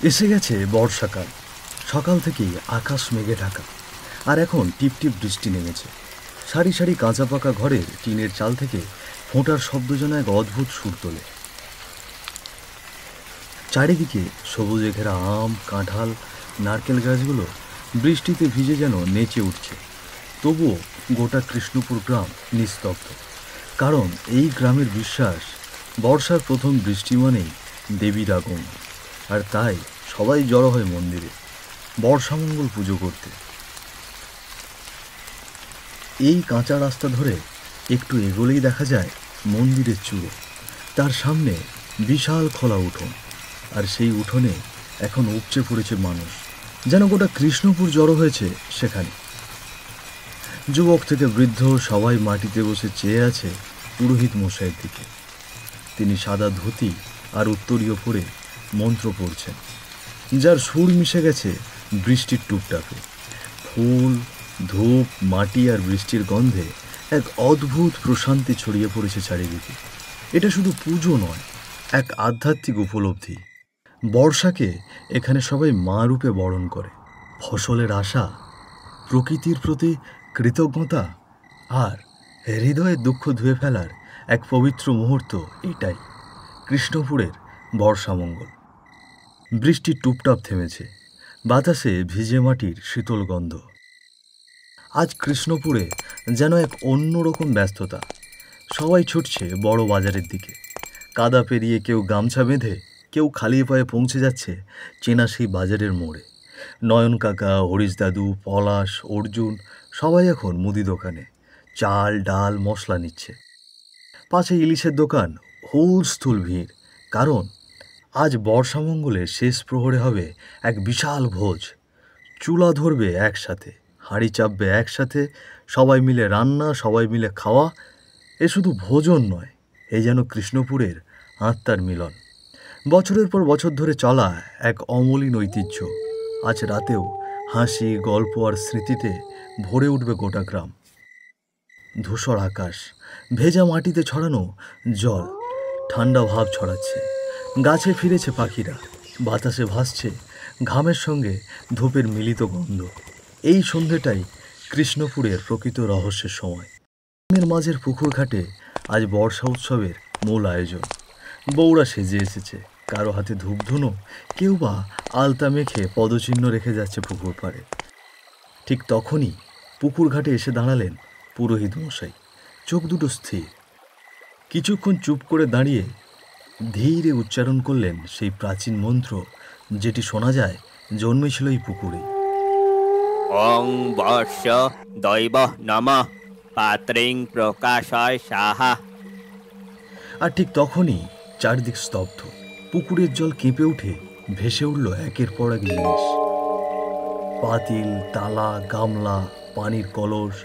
এসে গেছে বর্ষাকাল। সকাল থেকেই আকাশ মেঘে ঢাকা, আর এখন টিপটিপ বৃষ্টি নেমেছে। সারি সারি কাঁচা পাকা ঘরের টিনের চাল থেকে ফোঁটার শব্দ যেন এক অদ্ভুত সুর তোলে। চারিদিকে সবুজে ঘেরা আম, কাঁঠাল, নারকেল গাছগুলো বৃষ্টিতে ভিজে যেন নেচে উঠছে। তবুও গোটা কৃষ্ণপুর গ্রাম নিস্তব্ধ, কারণ এই গ্রামের বিশ্বাস বর্ষার প্রথম বৃষ্টি মানেই দেবীর আগমন। আর তাই সবাই জড়ো হয় মন্দিরে বর্ষামঙ্গল পুজো করতে। এই কাঁচা রাস্তা ধরে একটু এগোলেই দেখা যায় মন্দিরের চূড়ো। তার সামনে বিশাল খোলা উঠোন, আর সেই উঠোনে এখন উপচে পড়েছে মানুষ, যেন গোটা কৃষ্ণপুর জড়ো হয়েছে সেখানে। যুবক থেকে বৃদ্ধ সবাই মাটিতে বসে চেয়ে আছে পুরোহিত মশাইয়ের দিকে। তিনি সাদা ধুতি আর উত্তরীয় পরে মন্ত্র পড়ছেন, যার সুর মিশে গেছে বৃষ্টির টুপটাপে। ফুল, ধূপ, মাটি আর বৃষ্টির গন্ধে এক অদ্ভুত প্রশান্তি ছড়িয়ে পড়েছে চারিদিকে। এটা শুধু পুজো নয়, এক আধ্যাত্মিক উপলব্ধি। বর্ষাকে এখানে সবাই মা রূপে বরণ করে। ফসলের আশা, প্রকৃতির প্রতি কৃতজ্ঞতা আর হৃদয়ের দুঃখ ধুয়ে ফেলার এক পবিত্র মুহূর্ত এটাই কৃষ্ণপুরের বর্ষামঙ্গল। বৃষ্টির টুপটাপ থেমেছে, বাতাসে ভিজে মাটির শীতল গন্ধ। আজ কৃষ্ণপুরে যেন এক অন্যরকম ব্যস্ততা। সবাই ছুটছে বড় বাজারের দিকে। কাদা পেরিয়ে কেউ গামছা বেঁধে, কেউ খালি পায়ে পৌঁছে যাচ্ছে চেনা সেই বাজারের মোড়ে। নয়ন কাকা, হরিশ দাদু, পলাশ, অর্জুন সবাই এখন মুদি দোকানে চাল, ডাল, মশলা নিচ্ছে। পাশে ইলিশের দোকান, হুলস্থুল ভিড়। কারণ আজ বর্ষামঙ্গলের শেষ প্রহরে হবে এক বিশাল ভোজ। চুলা ধরবে একসাথে, হাঁড়ি চাপবে একসাথে, সবাই মিলে রান্না, সবাই মিলে খাওয়া। এ শুধু ভোজন নয়, এ যেন কৃষ্ণপুরের আত্মার মিলন। বছরের পর বছর ধরে চলা এক অমলিন ঐতিহ্য। আজ রাতেও হাসি, গল্প আর স্মৃতিতে ভরে উঠবে গোটা গ্রাম। ধূসর আকাশ, ভেজা মাটিতে ছড়ানো জল ঠান্ডা ভাব ছড়াচ্ছে। গাছে ফিরেছে পাখিরা, বাতাসে ভাসছে ঘামের সঙ্গে ধূপের মিলিত গন্ধ। এই সন্ধেটাই কৃষ্ণপুরের প্রকৃত রহস্যের সময়। গ্রামের মাঝের পুকুর ঘাটে আজ বর্ষা উৎসবের মূল আয়োজন। বউরা সেজে এসেছে, কারো হাতে ধূপধুনো, কেউ বা আলতা মেখে পদচিহ্ন রেখে যাচ্ছে পুকুর পাড়ে। ঠিক তখনই পুকুর ঘাটে এসে দাঁড়ালেন পুরোহিত মশাই। চোখ দুটো স্থির। কিছুক্ষণ চুপ করে দাঁড়িয়ে ধীরে উচ্চারণ করলেন সেই প্রাচীন মন্ত্র, যেটি শোনা যায় জন্মেছিল এই পুকুরে। ওং বর্ষ দৈব নমঃ পাত্রিং প্রকাশয় সাহা। আর ঠিক তখনই চারদিক স্তব্ধ। পুকুরের জল কেঁপে উঠে ভেসে উঠল একের পর এক জিনিস। পাতিল, তালা, গামলা, পানির কলস,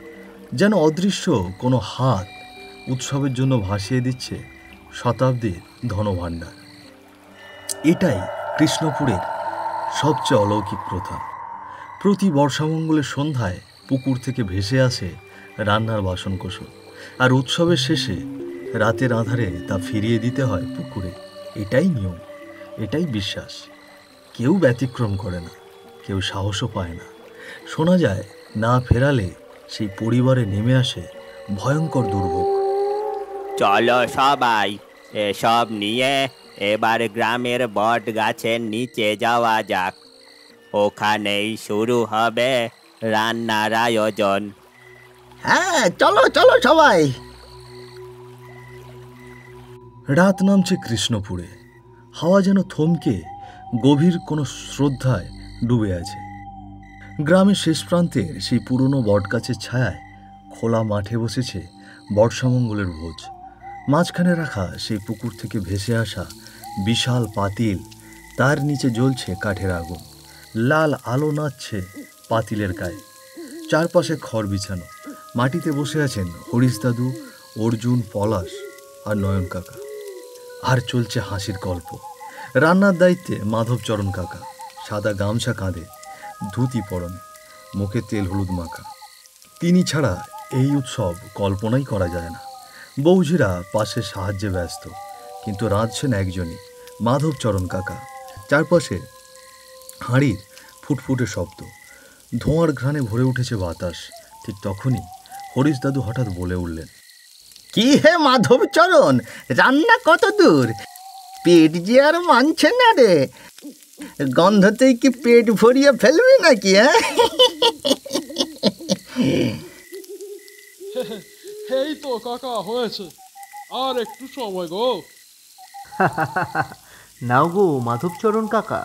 যেন অদৃশ্য কোনো হাত উৎসবের জন্য ভাসিয়ে দিচ্ছে শতাব্দীর ধনভাণ্ডার। এটাই কৃষ্ণপুরের সবচেয়ে অলৌকিক প্রথা। প্রতি বর্ষামঙ্গলের সন্ধ্যায় পুকুর থেকে ভেসে আসে রান্নার বাসনকোসর, আর উৎসবের শেষে রাতের আঁধারে তা ফিরিয়ে দিতে হয় পুকুরে। এটাই নিয়ম, এটাই বিশ্বাস। কেউ ব্যতিক্রম করে না, কেউ সাহসও পায় না। শোনা যায় না ফেরালে সেই পরিবারে নেমে আসে ভয়ঙ্কর দুর্ভোগ। চলো সবাই, এসব নিয়ে এবার গ্রামের বট গাছের নিচে যাওয়া যাক। ওখানেই শুরু হবে রান্নার আয়োজন। হ্যাঁ, চলো চলো সবাই। রাত নামছে কৃষ্ণপুরে। হাওয়া যেন থমকে গভীর কোনো শ্রদ্ধায় ডুবে আছে। গ্রামের শেষ প্রান্তের সেই পুরনো বটগাছের ছায়ায় খোলা মাঠে বসেছে বর্ষামঙ্গলের ভোজ। মাঝখানে রাখা সেই পুকুর থেকে ভেসে আসা বিশাল পাতিল, তার নিচে জ্বলছে কাঠের আগুন। লাল আলো নাচছে পাতিলের গায়ে। চারপাশে খড় বিছানো। মাটিতে বসে আছেন হরিশ দাদু, অর্জুন, পলাশ আর নয়ন কাকা। আর চলছে হাসির গল্প। রান্নার দায়িত্বে মাধবচরণ কাকা, সাদা গামছা কাঁধে, ধুতি পরনে, মুখে তেল হলুদ মাখা। তিনি ছাড়া এই উৎসব কল্পনাই করা যায় না। বৌঝিরা পাশে সাহায্যে ব্যস্ত, কিন্তু রাঁধছেন একজনই, মাধবচরণ কাকা। চারপাশে হাঁড়ির ফুটফুটে শব্দ, ধোঁয়ার ঘ্রাণে ভরে উঠেছে বাতাস। ঠিক তখনই হরিশ দাদু হঠাৎ বলে উঠলেন, কি হে মাধবচরণ, রান্না কত দূর? পেট যে আর মানছে না রে, গন্ধতেই কি পেট ভরিয়ে ফেলবি নাকি? এই তো কাকা হয়েছে, আর একটু সময় গো। নাও গো মাধবচরণ কাকা,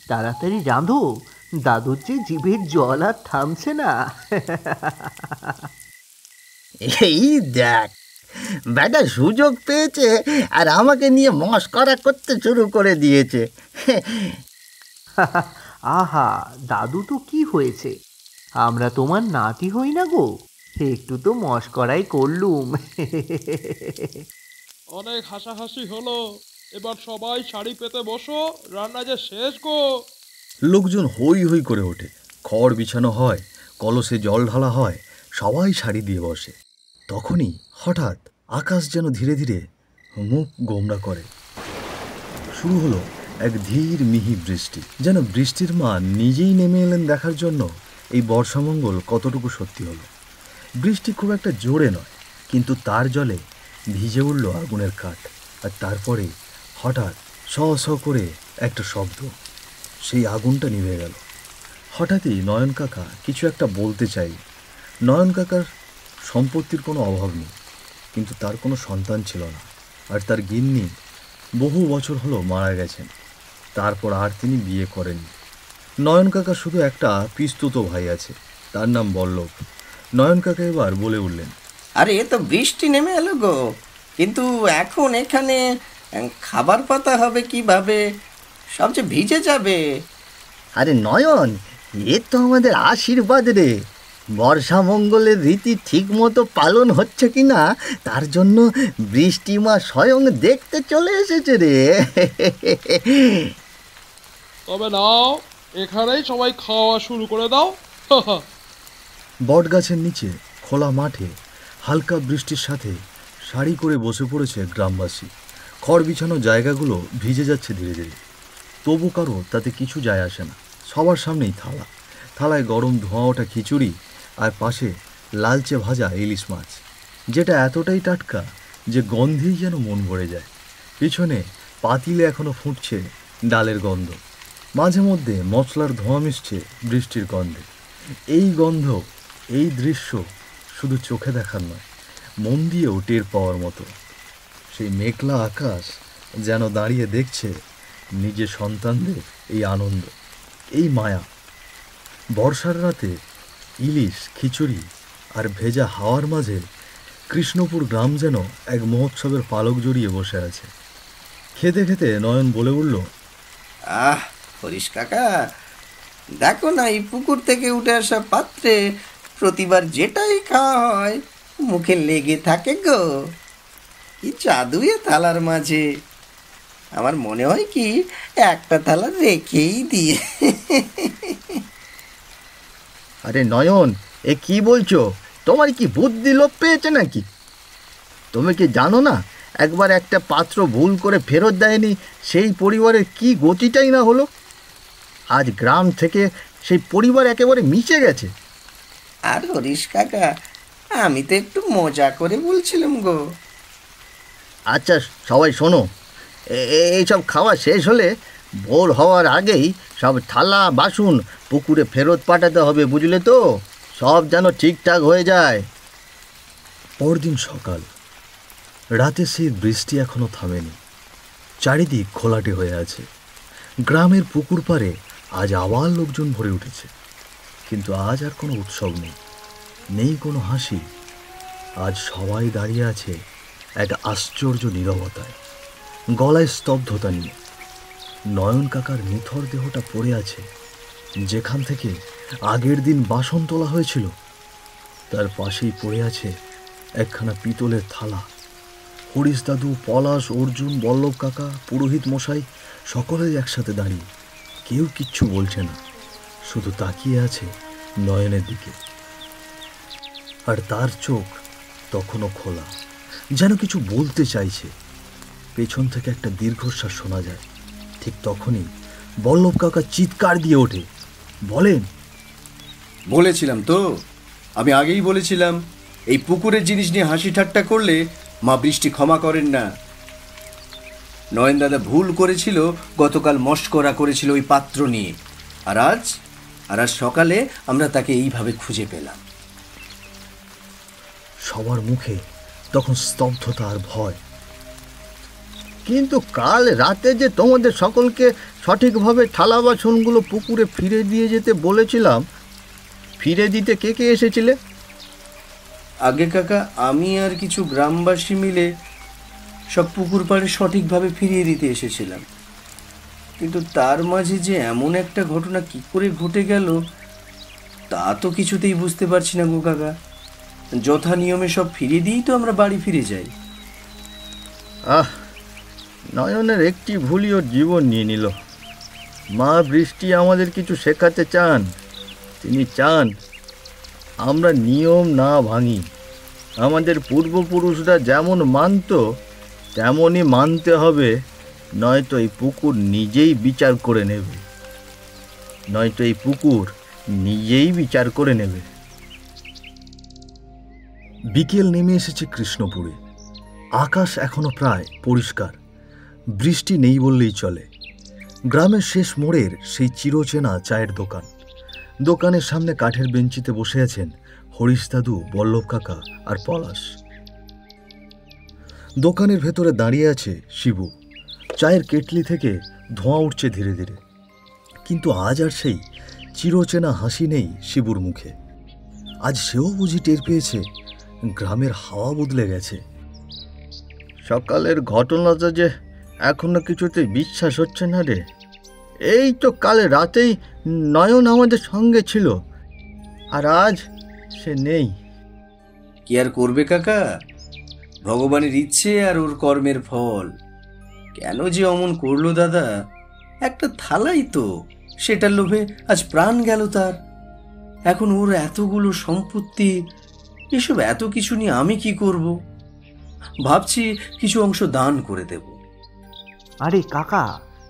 তাড়াতাড়ি রাঁধো, দাদুর যে জিভের জল আর থামছে না। এই দেখ, বেটা সুযোগ পেয়েছে আর আমাকে নিয়ে মস্করা করতে শুরু করে দিয়েছে। আহা, দাদু তো কি হয়েছে, আমরা তোমার নাতি হই না গো, একটু তো মশকরাই করলুম। অনেক হাসাহাসি হলো, এবার সবাই শাড়ি পেতে বসো, রান্না যে শেষ গো। লোকজন হই হই করে ওঠে, খড় বিছানো হয়, কলসে জল ঢালা হয়, সবাই শাড়ি দিয়ে বসে। তখনই হঠাৎ আকাশ যেন ধীরে ধীরে মুখ গোমড়া করে। শুরু হলো এক ধীর মিহি বৃষ্টি, যেন বৃষ্টির মা নিজেই নেমে এলেন দেখার জন্য এই বর্ষামঙ্গল কতটুকু সত্যি হলো। বৃষ্টি খুব একটা জোরে নয়, কিন্তু তার জলে ভিজে উঠল আগুনের কাঠ। আর তারপরে হঠাৎ স স করে একটা শব্দ, সেই আগুনটা নিভে গেল। হঠাৎই নয়ন কাকা কিছু একটা বলতে চাই। নয়ন কাকার সম্পত্তির কোনো অভাব নেই, কিন্তু তার কোনো সন্তান ছিল না, আর তার গিন্নি বহু বছর হলো মারা গেছেন। তারপর আর তিনি বিয়ে করেননি। নয়ন কাকা শুধু একটা পিস্তুত ভাই আছে, তার নাম বল্লভ। নয়ন কাকা এবার বলে উঠলেন, আরে এ তো বৃষ্টি নেমে এলো গো, কিন্তু এখন এখানে খাবার পাতা হবে কিভাবে? সব যে ভিজে যাবে। আরে নয়ন, এ তো আমাদের আশীর্বাদ রে। বর্ষা মঙ্গলের রীতি ঠিক মতো পালন হচ্ছে কি না তার জন্য বৃষ্টি মা স্বয়ং দেখতে চলে এসেছে রে। তবে নাও, এখানেই সবাই খাওয়া শুরু করে দাও। বট গাছের নিচে খোলা মাঠে হালকা বৃষ্টির সাথে সারি করে বসে পড়েছে গ্রামবাসী। খড় বিছানো জায়গাগুলো ভিজে যাচ্ছে ধীরে ধীরে, তবু কারো তাতে কিছু যায় আসে না। সবার সামনেই থালা, থালায় গরম ধোঁয়া ওঠা খিচুড়ি, আর পাশে লালচে ভাজা ইলিশ মাছ, যেটা এতটাই টাটকা যে গন্ধেই যেন মন ভরে যায়। পিছনে পাতিলে এখনো ফুটছে ডালের গন্ধ, মাঝে মধ্যে মশলার ধোঁয়া মিশছে বৃষ্টির গন্ধে। এই গন্ধ, এই দৃশ্য শুধু চোখে দেখার নয়, মন দিয়েও টের পাওয়ার মতো। সেই মেঘলা আকাশ যেন দাঁড়িয়ে দেখছে নিজের সন্তানদের এই আনন্দ, এই মায়া। বর্ষার রাতে ইলিশ, খিচুড়ি আর ভেজা হাওয়ার মাঝে কৃষ্ণপুর গ্রাম যেন এক মহোৎসবের পালক জড়িয়ে বসে আছে। খেতে খেতে নয়ন বলে উঠল, আহ হরিশ কাকা, দেখো না এই পুকুর থেকে উঠে আসা পাত্রে প্রতিবার যেটাই খাওয়া হয় মুখে লেগে থাকে গো। কি জাদু এ থালার মাঝে, আমার মনে হয় কি একটা থালা রেখেই দিয়ে। আরে নয়ন, এ কি বলছো? তোমার কি বুদ্ধি লোপ পেয়েছে নাকি? তুমি কি জানো না, একবার একটা পাত্র ভুল করে ফেরত দেয়নি সেই পরিবারের কি গতিটাই না হলো। আজ গ্রাম থেকে সেই পরিবার একেবারে মিশে গেছে। আর হরিশ কাকা, আমি তো একটু মজা করে বলছিলাম গো। আচ্ছা সবাই শোনো, এইসব খাওয়া শেষ হলে ভোর হওয়ার আগেই সব থালা বাসন পুকুরে ফেরত পাঠাতে হবে, বুঝলে তো? সব যেন ঠিকঠাক হয়ে যায়। পরদিন সকাল, রাতে সেই বৃষ্টি এখনো থামেনি, চারিদিক ঘোলাটে হয়ে আছে। গ্রামের পুকুর পাড়ে আজ আবার লোকজন ভরে উঠেছে, কিন্তু আজ আর কোনো উৎসব নেই, নেই কোনো হাসি। আজ সবাই দাঁড়িয়ে আছে এক আশ্চর্য নীরবতায়, গলায় স্তব্ধতা নিয়ে। নয়ন কাকার নিথর দেহটা পড়ে আছে যেখান থেকে আগের দিন বাসন তোলা হয়েছিল, তার পাশেই পড়ে আছে একখানা পিতলের থালা। হরিশ দাদু, পলাশ, অর্জুন, বল্লভ কাকা, পুরোহিত মশাই সকলেই একসাথে দাঁড়িয়ে, কেউ কিচ্ছু বলছে না, শুধু তাকিয়ে আছে নয়নের দিকে। আর তার চোখ তখনও খোলা, যেন কিছু বলতে চাইছে। পেছন থেকে একটা দীর্ঘশ্বাস শোনা যায়। ঠিক তখনই বল্লভ কাকা চিৎকার দিয়ে ওঠে, বলেন, বলেছিলাম তো, আমি আগেই বলেছিলাম এই পুকুরের জিনিস নিয়ে হাসি ঠাট্টা করলে মা বৃষ্টি ক্ষমা করেন না। নয়ন দাদা ভুল করেছিল, গতকাল মস্করা করেছিল ওই পাত্র নিয়ে, আর আজ সকালে আমরা তাকে এইভাবে খুঁজে পেলাম। সবার মুখে তখন স্তব্ধতা আর ভয়। কিন্তু কাল রাতে যে তোমাদের সকলকে সঠিকভাবে থালা বাসনগুলো পুকুরে ফিরে দিয়ে যেতে বলেছিলাম, ফিরে দিতে কে কে এসেছিলে? আগে কাকা, আমি আর কিছু গ্রামবাসী মিলে সব পুকুর পাড়ে সঠিকভাবে ফিরিয়ে দিতে এসেছিলাম, কিন্তু তার মাঝে যে এমন একটা ঘটনা কি করে ঘটে গেল তা তো কিছুতেই বুঝতে পারছি না গো কাকা। যথা নিয়মে সব ফিরিয়ে দিয়েই তো আমরা বাড়ি ফিরে যাই। আহ, নয়নের একটি ভুলই ওর জীবন নিয়ে নিল। মা বৃষ্টি আমাদের কিছু শেখাতে চান। তিনি চান আমরা নিয়ম না ভাঙি। আমাদের পূর্বপুরুষরা যেমন মানত তেমনই মানতে হবে, নয়তো এই পুকুর নিজেই বিচার করে নেবে। বিকেল নেমে এসেছে কৃষ্ণপুরে। আকাশ এখনো প্রায় পরিষ্কার, বৃষ্টি নেই বললেই চলে। গ্রামের শেষ মোড়ের সেই চিরচেনা চায়ের দোকান, দোকানের সামনে কাঠের বেঞ্চিতে বসে আছেন হরিশ দাদু, বল্লভ কাকা আর পলাশ। দোকানের ভেতরে দাঁড়িয়ে আছে শিবু। চায়ের কেটলি থেকে ধোঁয়া উঠছে ধীরে ধীরে, কিন্তু আজ আর সেই চিরচেনা হাসি নেই শিবুর মুখে। আজ সেও বুঝি টের পেয়েছে গ্রামের হাওয়া বদলে গেছে। সকালের ঘটনাটা যে এখনো কিছুতেই বিশ্বাস হচ্ছে না রে। এই তো কাল রাতেই নয়ন আমাদের সঙ্গে ছিল, আর আজ সে নেই। কি আর করবে কাকা, ভগবানের ইচ্ছে আর ওর কর্মের ফল। কেন যে অমন করলো দাদা, একটা থালাই তো, সেটার লোভে আজ প্রাণ গেল তার। এখন ওর এতগুলো সম্পত্তি, এসব এত কিছু নিয়ে আমি কি করব? ভাবছি কিছু অংশ দান করে দেব। আরে কাকা,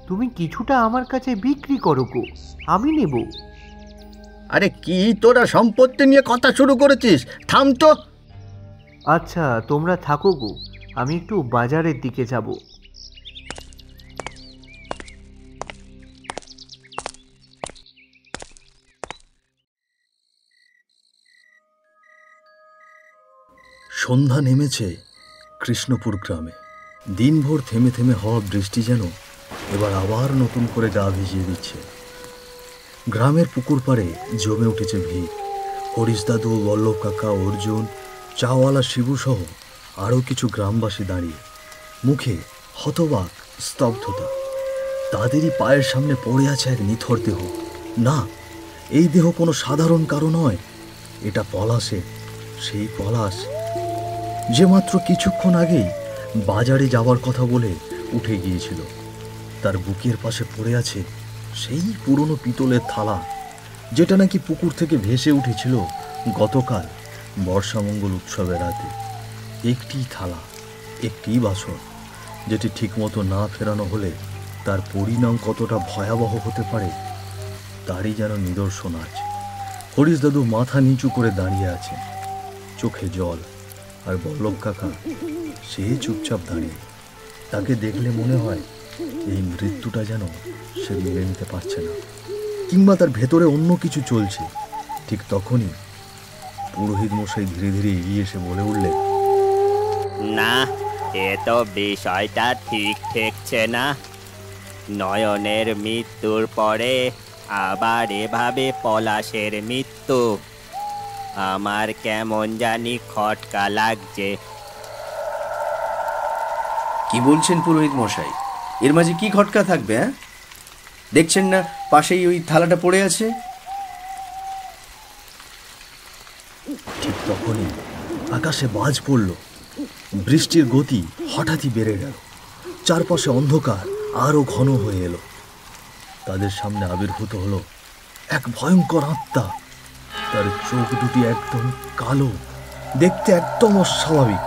তুমি কিছুটা আমার কাছে বিক্রি করো গো, আমি নেব। আরে কি তোরা সম্পত্তি নিয়ে কথা শুরু করেছিস? থাম তো। আচ্ছা তোমরা থাকো গো, আমি একটু বাজারের দিকে যাব। সন্ধ্যা নেমেছে কৃষ্ণপুর গ্রামে। দিনভর থেমে থেমে হওয়া বৃষ্টি যেন এবার আবার নতুন করে গা ভিজিয়ে দিচ্ছে। গ্রামের পুকুর পাড়ে জমে উঠেছে ভিড়। হরিশ দাদু, বল্লভ কাকা, অর্জুন, চাওয়ালা শিবু সহ আরও কিছু গ্রামবাসী দাঁড়িয়ে, মুখে হতবাক স্তব্ধতা। তাদেরই পায়ের সামনে পড়ে আছে এক নিথর দেহ। না, এই দেহ কোনো সাধারণ কারো নয়, এটা পলাশের, সেই পলাশ যে মাত্র কিছুক্ষণ আগেই বাজারে যাওয়ার কথা বলে উঠে গিয়েছিল। তার বুকের পাশে পড়ে আছে সেই পুরনো পিতলের থালা, যেটা নাকি পুকুর থেকে ভেসে উঠেছিল গতকাল বর্ষামঙ্গল উৎসবের রাতে। একটি থালা, একটি বাসন, যেটি ঠিকমতো না ফেরানো হলে তার পরিণাম কতটা ভয়াবহ হতে পারে তারই যেন নিদর্শন আজ। হরিশ দাদু মাথা নিচু করে দাঁড়িয়ে আছেন, চোখে জল। আর বল্লভ কাকা সে চুপচাপ দাঁড়িয়ে। তাকে দেখলে মনে হয় এই মৃত্যুটা যেন সে মেনে নিতে পারছে না, কিংবা তার ভেতরে অন্য কিছু চলছে। ঠিক তখনই পুরোহিত মশাই ধীরে ধীরে এগিয়ে এসে বলে উঠলেন, না, এ তো বিষয়টা ঠিক ঠেকছে না। নয়নের মৃত্যুর পরে আবার এভাবে পলাশের মৃত্যু, আমার কেমন জানি খটকা লাগছে। কি বলছেন পুরোহিত মশাই? এর মাঝে কি খটকা থাকবে? হ্যাঁ, দেখছেন না পাশেই ওই থালাটা পড়ে আছে? ঠিক তখনই আকাশে বাজ পড়ল। বৃষ্টির গতি হঠাৎই বেড়ে গেল। চারপাশে অন্ধকার আরো ঘন হয়ে এলো। তাদের সামনে আবির্ভূত হলো এক ভয়ঙ্কর আত্মা। তার চোখ দুটি একদম কালো, দেখতে একদম অস্বাভাবিক।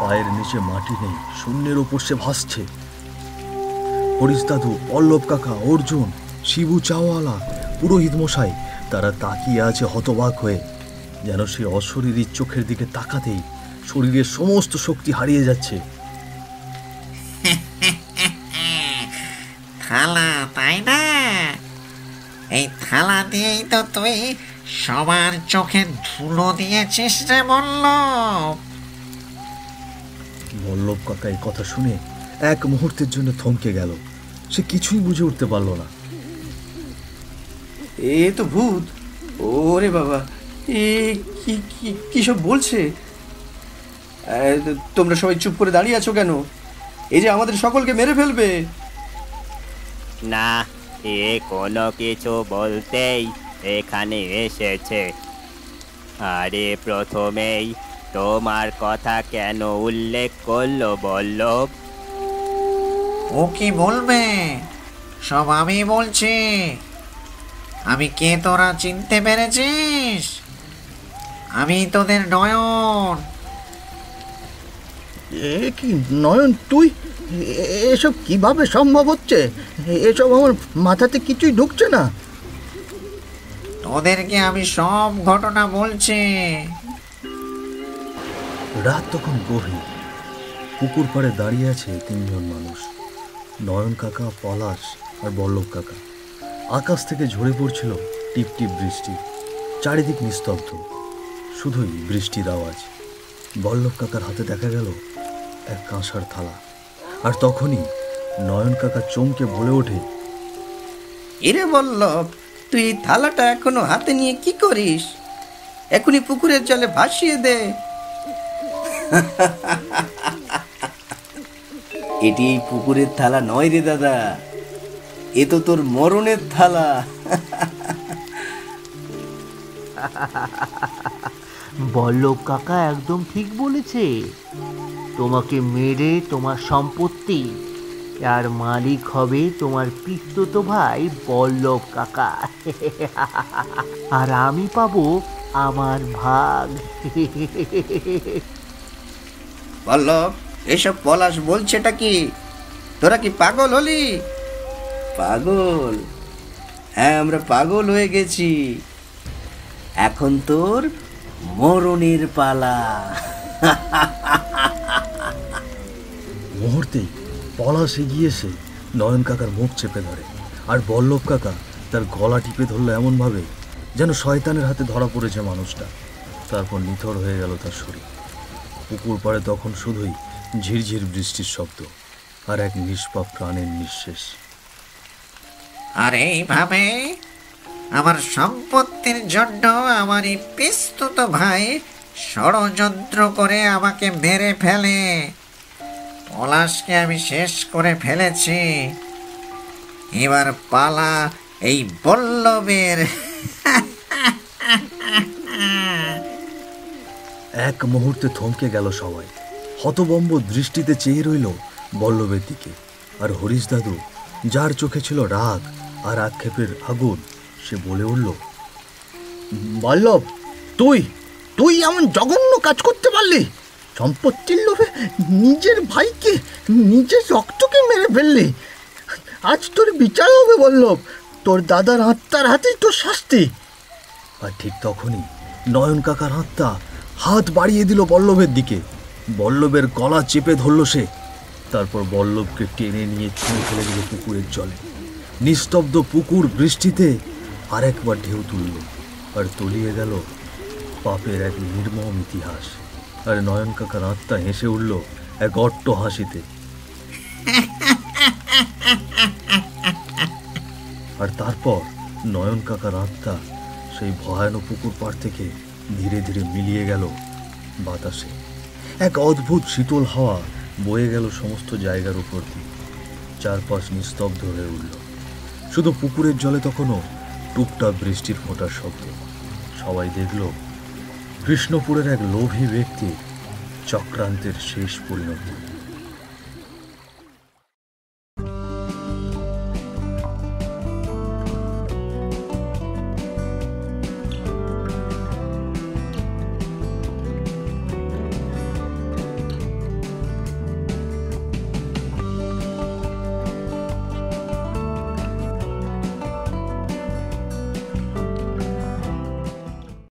পায়ের নিচে মাটি নেই, শূন্যের ওপর সে ভাসছে। হরিশ দাদু, পল্লব কাকা, অর্জুন, শিবু চাওয়ালা, পুরোহিত মশাই তারা তাকিয়ে আছে হতবাক হয়ে, যেন সে অশরীরী চোখের দিকে তাকাতেই শরীরের সমস্ত শক্তি হারিয়ে যাচ্ছে। থালা, তাই না? এই থালা দিয়েই তো তুই সবার চোখে ধুলো দিয়েছিস রে বল্লভ। বল্লভ কাকা এই কথা শুনে এক মুহূর্তের জন্য থমকে গেল। সে কিছুই বুঝে উঠতে পারল না। এ তো ভূত! ওরে বাবা, এ কি কি কি সব বলছে? তোমরা সবাই চুপ করে দাঁড়িয়ে আছো কেন? এই যে আমাদের সকলকে মেরে ফেলবে। না, এ কোনো কিছু বলতেই এখানে এসেছে। আরে প্রথমেই তোমার কথা কেন উল্লেখ করলো বল্লভ? ও কি বলবে? সব আমি বলছি। আমি কে তোরা চিনতে পেরেছিস? আমি তোদের নয়ন। এ কি নয়ন, তুই? এসব কিভাবে সম্ভব হচ্ছে? এসব আমার মাথাতে কিছুই ঢুকছে না। তোদেরকে আমি সব ঘটনা বলছি। রাত তখন গভীর। পুকুর পাড়ে দাঁড়িয়ে আছে তিনজন মানুষ, নয়ন কাকা, পলাশ আর বল্লভ কাকা। আকাশ থেকে ঝরে পড়ছিল টিপ টিপ বৃষ্টি। চারিদিক নিস্তব্ধ, শুধুই বৃষ্টির আওয়াজ। বল্লভ কাকার হাতে দেখা গেল এক কাঁসার থালা। আর তখনই নয়ন কাকা চমকে বলে ওঠে, এরে বল্লভ, তুই এই থালাটা এখনো হাতে নিয়ে কি করিস? এখনই পুকুরের জলে ভাসিয়ে দে। এটি এই পুকুরের থালা নয় রে দাদা, এ তো তোর মরণের থালা। বল্লভ কাকা একদম ঠিক বলেছে। তোমাকে মেরে তোমার সম্পত্তি আর মালিক হবে তোমার পিস্তত ভাই বল্লভ কাকা। আর আমি পাবো আমার ভাগ। বল্লভ, এসব পলাশ বলছেটা কি? তোরা কি পাগল হলি? পাগল? হ্যাঁ, আমরা পাগল হয়ে গেছি। এখন তোর মরণের পালা। মুহূর্তেই পলাশ এগিয়ে এসে নয়ন কাকার মুখ চেপে ধরে, আর বল্লভ কাকা তার গলা টিপে ধরল এমনভাবে যেন শয়তানের হাতে ধরা পড়েছে মানুষটা। তারপর নিথর হয়ে গেল তার শরীর। পুকুর পাড়ে তখন শুধুই ঝিরঝির বৃষ্টির শব্দ আর এক নিষ্পাপ প্রাণের নিঃশেষ। আর এইভাবে আমার সম্পত্তির জন্য আমার এই পিস্তুত ভাই ষড়যন্ত্র করে আমাকে মেরে ফেলে। পলাশকে আমি শেষ করে ফেলেছি। এবার পালা এই বল্লভের। এক মুহূর্তে থমকে গেল সবাই। হতবম্ব দৃষ্টিতে চেয়ে রইল বল্লভের দিকে। আর হরিশ দাদু, যার চোখে ছিল রাগ আর আক্ষেপের আগুন, সে বলে উঠল, বল্লভ, তুই তুই এমন জঘন্য কাজ করতে পারলি? সম্পত্তির লোভে নিজের ভাইকে, নিজের রক্তকে মেরে ফেললি। আজ তোর বিচার হবে বল্লভ। তোর দাদার আত্মার হাতেই তোর শাস্তি। আর ঠিক তখনই নয়ন কাকার আত্মা হাত বাড়িয়ে দিল বল্লভের দিকে। বল্লভের গলা চেপে ধরল সে। তারপর বল্লভকে টেনে নিয়ে ছুঁড়ে ফেলে দিল পুকুরের জলে। নিস্তব্ধ পুকুর বৃষ্টিতে আরেকবার ঢেউ তুলল, আর তলিয়ে গেল পাপের এক নির্মম ইতিহাস। আর নয়ন কাকার আত্মা হেসে উঠল এক অট্ট হাসিতে। আর তারপর নয়ন কাকার আত্মা সেই ভয়ানক পুকুর পাড় থেকে ধীরে ধীরে মিলিয়ে গেল বাতাসে। এক অদ্ভুত শীতল হাওয়া বয়ে গেল সমস্ত জায়গার উপর দিয়ে। চারপাশ নিস্তব্ধ হয়ে উঠল। শুধু পুকুরের জলে তখনও টুপটাপ বৃষ্টির ফোঁটার শব্দ। সবাই দেখল কৃষ্ণপুরের এক লোভী ব্যক্তির চক্রান্তের শেষ পরিণতি।